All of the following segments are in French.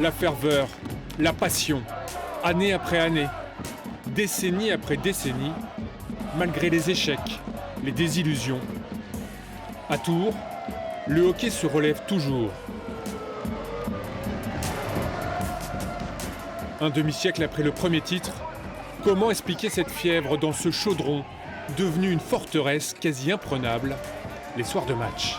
la ferveur, la passion, année après année, décennie après décennie, malgré les échecs, les désillusions. À Tours, le hockey se relève toujours. Un demi-siècle après le premier titre, comment expliquer cette fièvre dans ce chaudron, devenu une forteresse quasi imprenable, les soirs de match?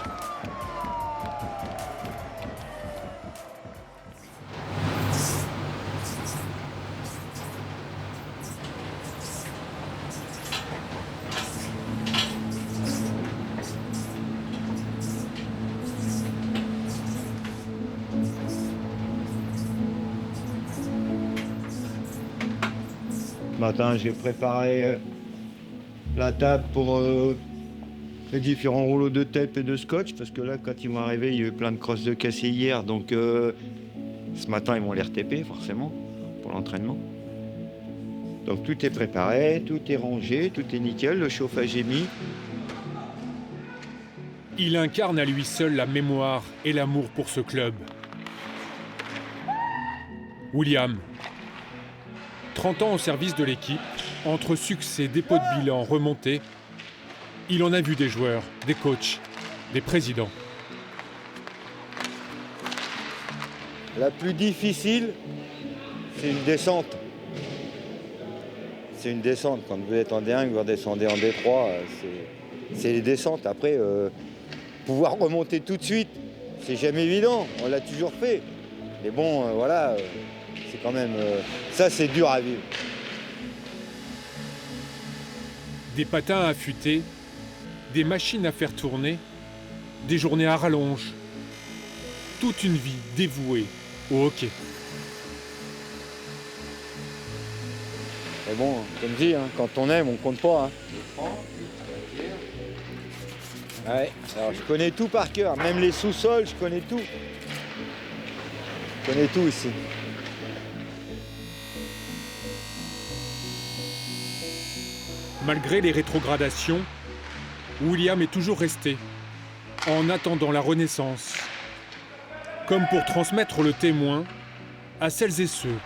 Ce matin, j'ai préparé la table pour les différents rouleaux de tape et de scotch, parce que là, quand ils m'ont arrivé, il y a eu plein de crosses de cassés hier, donc ce matin, ils vont les retaper, forcément, pour l'entraînement. Donc tout est préparé, tout est rangé, tout est nickel, le chauffage est mis. Il incarne à lui seul la mémoire et l'amour pour ce club. William, 30 ans au service de l'équipe, entre succès, dépôt de bilan, remontée, il en a vu des joueurs, des coachs, des présidents. La plus difficile, c'est une descente. C'est une descente. Quand vous êtes en D1, vous redescendez en D3, c'est les descentes. Après, pouvoir remonter tout de suite, c'est jamais évident. On l'a toujours fait. Mais bon, voilà, c'est quand même... ça, c'est dur à vivre. Des patins à affûter, des machines à faire tourner, des journées à rallonge. Toute une vie dévouée au hockey. Mais bon, comme je dis, hein, quand on aime, on compte pas. Hein. Ouais, alors je connais tout par cœur, même les sous-sols, je connais tout. Je connais tout ici. Malgré les rétrogradations, William est toujours resté, en attendant la renaissance, comme pour transmettre le témoin à celles et ceux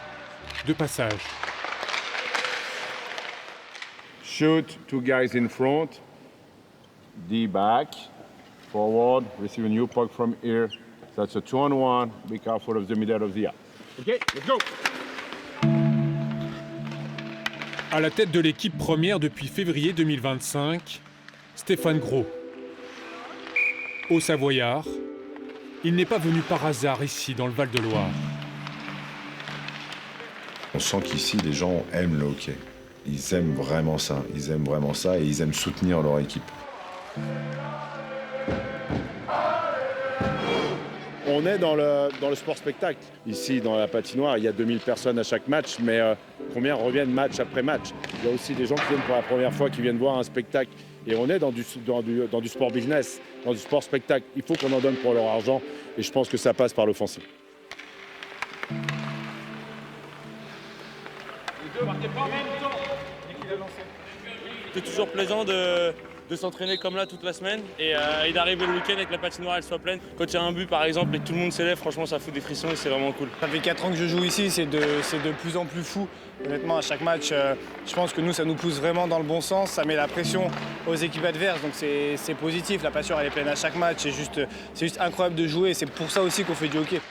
de passage. Shoot, 2 guys in front, D back, forward, receive a new puck from here. That's a 2-on-1, be careful of the middle of the ice. Okay, let's go! À la tête de l'équipe première depuis février 2025, Stéphane Gros. Au Savoyard, il n'est pas venu par hasard ici dans le Val-de-Loire. On sent qu'ici, les gens aiment le hockey. Ils aiment vraiment ça. Ils aiment vraiment ça et ils aiment soutenir leur équipe. On est dans le sport-spectacle. Ici, dans la patinoire, il y a 2000 personnes à chaque match, mais combien reviennent match après match? Il y a aussi des gens qui viennent pour la première fois, qui viennent voir un spectacle. Et on est dans du sport business, dans du sport-spectacle. Il faut qu'on en donne pour leur argent, et je pense que ça passe par l'offensive. Les deux marquaient pas en même temps dès qu'il a lancé. C'est toujours plaisant de s'entraîner comme là toute la semaine et d'arriver le week-end avec la patinoire elle soit pleine. Quand il y a un but par exemple et que tout le monde s'élève, franchement ça fout des frissons et c'est vraiment cool. Ça fait 4 ans que je joue ici, c'est de plus en plus fou. Honnêtement, à chaque match, je pense que nous, ça nous pousse vraiment dans le bon sens. Ça met la pression aux équipes adverses, donc c'est positif. La passion, elle est pleine à chaque match. C'est juste incroyable de jouer. C'est pour ça aussi qu'on fait du hockey.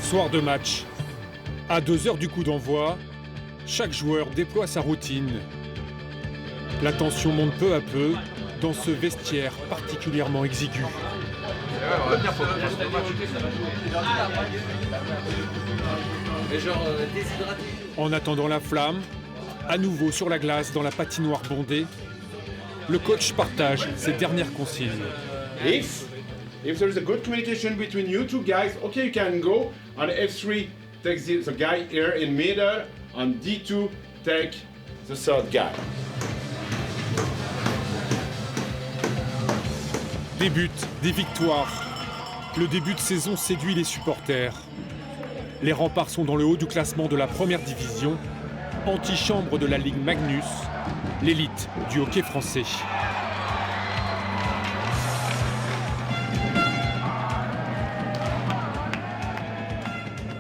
Soir de match. À 2 heures du coup d'envoi, chaque joueur déploie sa routine. La tension monte peu à peu dans ce vestiaire particulièrement exigu. En attendant la flamme, à nouveau sur la glace dans la patinoire bondée, le coach partage ses dernières consignes. If there is a good communication between you two guys, okay, you can go. On F3, take the guy here in middle. On D2, take the third guy. Des buts, des victoires. Le début de saison séduit les supporters. Les Remparts sont dans le haut du classement de la première division antichambre de la Ligue Magnus, l'élite du hockey français.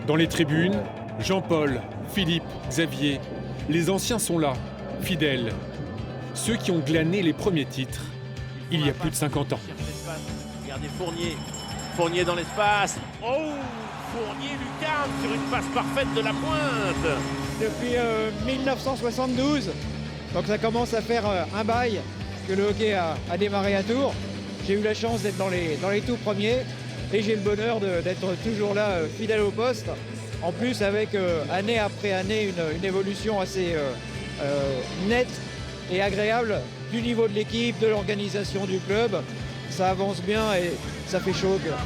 Dans les tribunes, Jean-Paul, Philippe, Xavier, les anciens sont là, fidèles. Ceux qui ont glané les premiers titres, il y a plus de 50 ans. Regardez Fournier. Fournier dans l'espace. Oh, Fournier lucarne sur une passe parfaite de la pointe. Depuis 1972, donc ça commence à faire un bail que le hockey a démarré à Tours. J'ai eu la chance d'être dans les tout premiers et j'ai le bonheur d'être toujours là, fidèle au poste. En plus avec année après année une évolution assez nette et agréable du niveau de l'équipe, de l'organisation du club. Ça avance bien et ça fait chaud au cœur.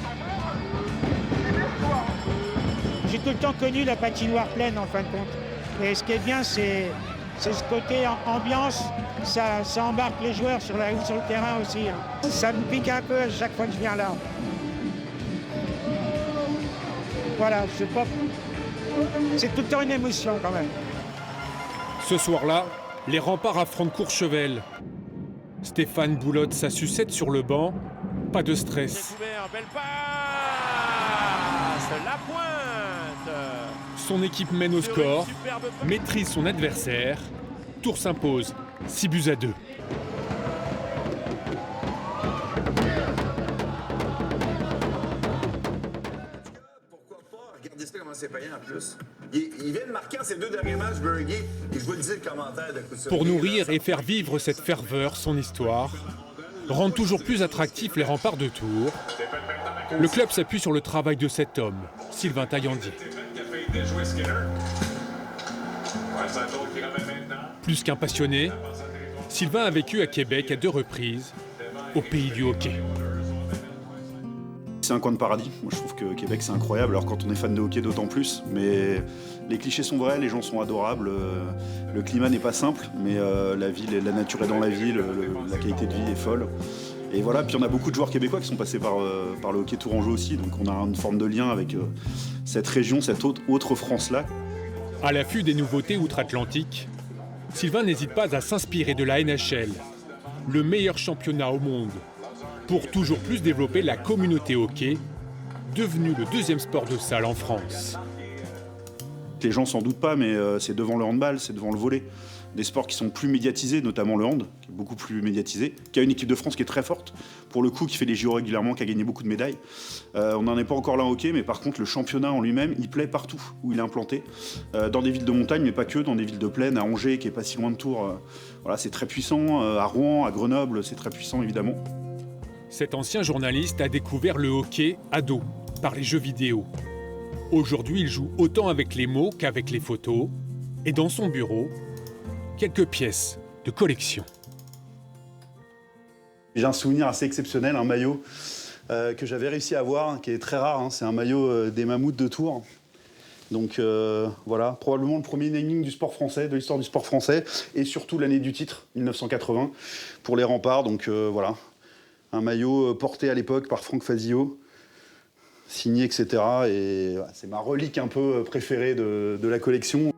J'ai tout le temps connu la patinoire pleine en fin de compte. Et ce qui est bien, c'est ce côté ambiance, ça embarque les joueurs sur le terrain aussi. Ça me pique un peu à chaque fois que je viens là. Voilà, c'est tout le temps une émotion quand même. Ce soir-là, les remparts affrontent Courchevel. Stéphane boulotte sa sucette sur le banc, pas de stress. Belle passe, la pointe. Son équipe mène au score, maîtrise son adversaire. Tours s'impose, 6-2. Pourquoi pas? Regardez ça comment c'est payant en plus. Il vient de marquer en ses 2 derniers matchs, Berger, et je vous le dis le commentaire de coup de Pour nourrir et faire vivre cette ferveur, son histoire, rendre toujours plus attractifs les remparts de Tours, le club s'appuie sur le travail de cet homme, Sylvain Taillandier. Plus qu'un passionné, Sylvain a vécu à Québec à 2 reprises, au pays du hockey. C'est un coin de paradis. Moi, je trouve que Québec, c'est incroyable. Alors, quand on est fan de hockey, d'autant plus. Mais les clichés sont vrais, les gens sont adorables. Le climat n'est pas simple, mais la nature est dans la ville, la qualité de vie est folle. Et voilà, puis on a beaucoup de joueurs québécois qui sont passés par le hockey tourangeau aussi. Donc, on a une forme de lien avec cette région, cette autre France-là. À l'affût des nouveautés outre-Atlantique, Sylvain n'hésite pas à s'inspirer de la NHL, le meilleur championnat au monde, pour toujours plus développer la communauté hockey, devenue le 2e sport de salle en France. Les gens s'en doutent pas, mais c'est devant le handball, c'est devant le volley. Des sports qui sont plus médiatisés, notamment le hand, qui est beaucoup plus médiatisé, qui a une équipe de France qui est très forte, pour le coup, qui fait les JO régulièrement, qui a gagné beaucoup de médailles. On n'en est pas encore là en hockey, mais par contre, le championnat en lui-même, il plaît partout où il est implanté. Dans des villes de montagne, mais pas que, dans des villes de plaine, à Angers, qui est pas si loin de Tours. Voilà, c'est très puissant. À Rouen, à Grenoble, c'est très puissant, évidemment. Cet ancien journaliste a découvert le hockey ado, par les jeux vidéo. Aujourd'hui, il joue autant avec les mots qu'avec les photos. Et dans son bureau, quelques pièces de collection. J'ai un souvenir assez exceptionnel, un maillot que j'avais réussi à avoir, qui est très rare. Hein. C'est un maillot des Mammouths de Tours. Donc voilà, probablement le premier naming du sport français, de l'histoire du sport français, et surtout l'année du titre, 1980, pour les remparts. Donc voilà, un maillot porté à l'époque par Franck Fazio, signé, etc. Et voilà, c'est ma relique un peu préférée de la collection.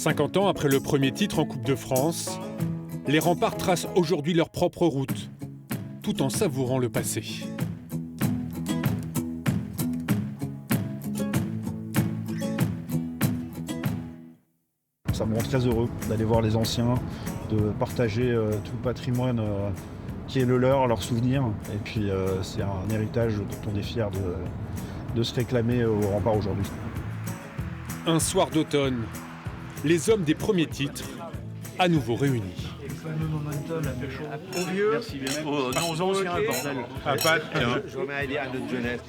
« 50 ans après le premier titre en Coupe de France, les remparts tracent aujourd'hui leur propre route, tout en savourant le passé. Ça me rend très heureux d'aller voir les anciens, de partager tout le patrimoine qui est le leur, leurs souvenirs. Et puis c'est un héritage dont on est fier de se réclamer au rempart aujourd'hui. Un soir d'automne, les hommes des premiers titres, à nouveau réunis. Au vieux. Merci bien. Non, aux anciens, bordel. À Pat, je remets à notre jeunesse.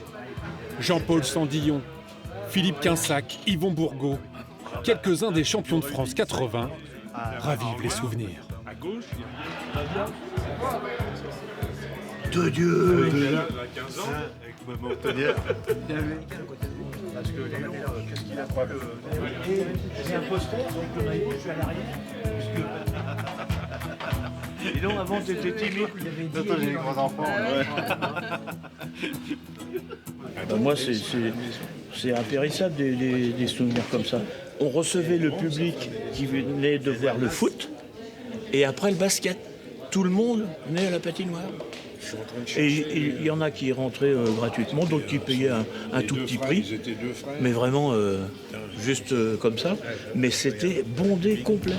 Jean-Paul Sandillon, Philippe Quinsac, Yvon Bourgault, quelques-uns des champions de France 80 ravivent les souvenirs. À gauche, De Dieu. Il a 15 ans. Avec Maman Tonnière. Parce que qu'est-ce qu'il a pas j'ai un poster, donc le maillot, je suis à l'arrière. Et donc avant t'étais timide, il avait dit. Attends, j'ai les grands enfants. Moi c'est C'est impérissable des souvenirs comme ça. On recevait le public qui venait de voir le foot et après le basket. Tout le monde venait à la patinoire. Et il y en a qui rentraient gratuitement, d'autres qui payaient un tout petit prix. Mais vraiment, juste comme ça. Mais c'était bondé complet.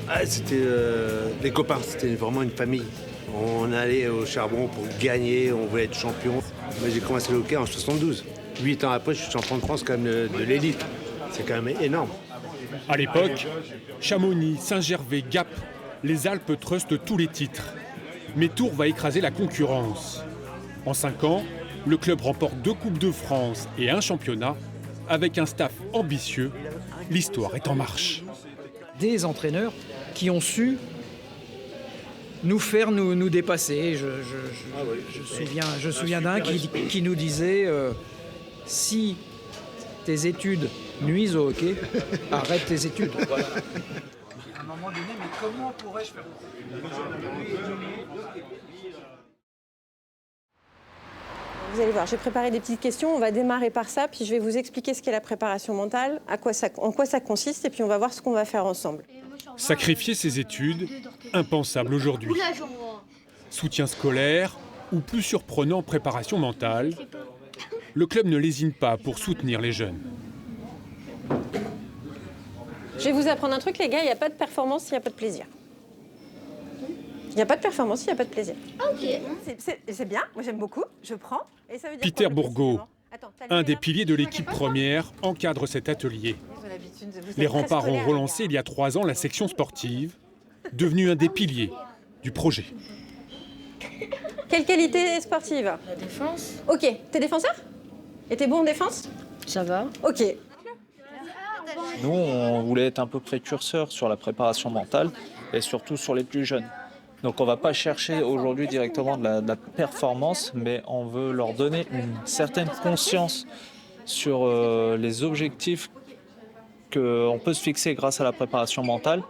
Ah, c'était des copains, c'était vraiment une famille. On allait au charbon pour gagner, on voulait être champion. Moi, j'ai commencé le hockey en 72. 8 ans après, je suis champion de France quand même de l'élite. C'est quand même énorme. À l'époque, Chamonix, Saint-Gervais, Gap, les Alpes trustent tous les titres. Mais Tours va écraser la concurrence. En 5 ans, le club remporte 2 Coupes de France et un championnat. Avec un staff ambitieux, l'histoire est en marche. Des entraîneurs qui ont su nous faire nous dépasser. Je me souviens d'un qui nous disait si tes études nuisent au hockey, arrête tes études. Voilà. À un moment donné, mais comment pourrais-je faire ? Vous allez voir, j'ai préparé des petites questions. On va démarrer par ça, puis je vais vous expliquer ce qu'est la préparation mentale, en quoi ça consiste, et puis on va voir ce qu'on va faire ensemble. Sacrifier ses études, impensable aujourd'hui. Soutien scolaire ou plus surprenant, préparation mentale, le club ne lésine pas pour soutenir les jeunes. Je vais vous apprendre un truc, les gars, il n'y a pas de performance s'il n'y a pas de plaisir. Il n'y a pas de performance s'il n'y a pas de plaisir. Ok. C'est bien, moi j'aime beaucoup, je prends. Et ça veut dire Peter quoi, Bourgault, un des là piliers de l'équipe première, encadre cet atelier. Les Remparts ont relancé il y a 3 ans la section sportive, devenue un des piliers du projet. Quelle qualité sportive? La défense. Ok, t'es défenseur? Et t'es bon en défense? Ça va. Ok. Nous, on voulait être un peu précurseurs sur la préparation mentale et surtout sur les plus jeunes. Donc on ne va pas chercher aujourd'hui directement de la performance, mais on veut leur donner une certaine conscience sur les objectifs qu'on peut se fixer grâce à la préparation mentale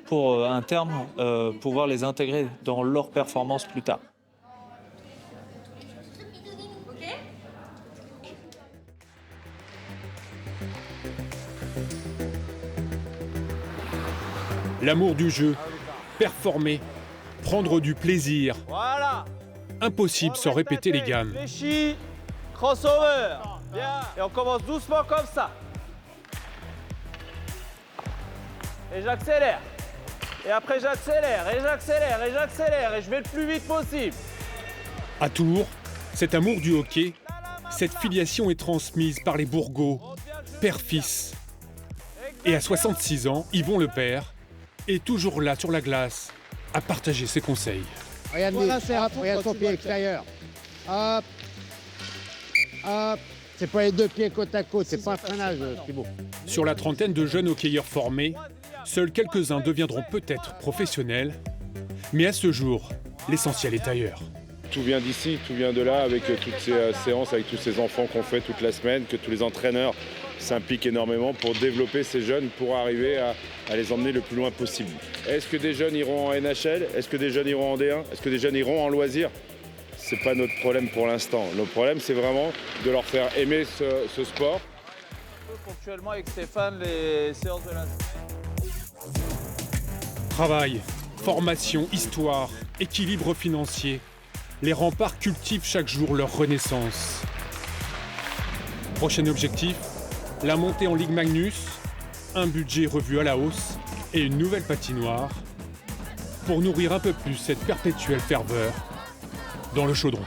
pour, à un terme, pouvoir les intégrer dans leur performance plus tard. L'amour du jeu, performer, prendre du plaisir. Voilà. Impossible sans répéter les gammes. Fléchi, crossover. Bien. Et on commence doucement comme ça. Et j'accélère. Et après j'accélère, et j'accélère, et j'accélère, et je vais le plus vite possible. À Tours, cet amour du hockey, cette filiation est transmise par les Bourgault, père-fils. Et à 66 ans, Yvon le père est toujours là sur la glace à partager ses conseils. Regarde ton pied extérieur. Hop. Hop. C'est pas les 2 pieds côte à côte, c'est pas un freinage, Thibaut. Sur la trentaine de jeunes hockeyeurs formés, seuls quelques-uns deviendront peut-être professionnels. Mais à ce jour, l'essentiel est ailleurs. Tout vient d'ici, tout vient de là, avec toutes ces séances, avec tous ces enfants qu'on fait toute la semaine, que tous les entraîneurs s'impliquent énormément pour développer ces jeunes, pour arriver à les emmener le plus loin possible. Est-ce que des jeunes iront en NHL? Est-ce que des jeunes iront en D1? Est-ce que des jeunes iront en loisirs? C'est pas notre problème pour l'instant. Notre problème, c'est vraiment de leur faire aimer ce sport. Ponctuellement avec Stéphane, les séances de la Travail, formation, histoire, équilibre financier. Les Remparts cultivent chaque jour leur renaissance. Prochain objectif, la montée en Ligue Magnus, un budget revu à la hausse et une nouvelle patinoire pour nourrir un peu plus cette perpétuelle ferveur dans le chaudron.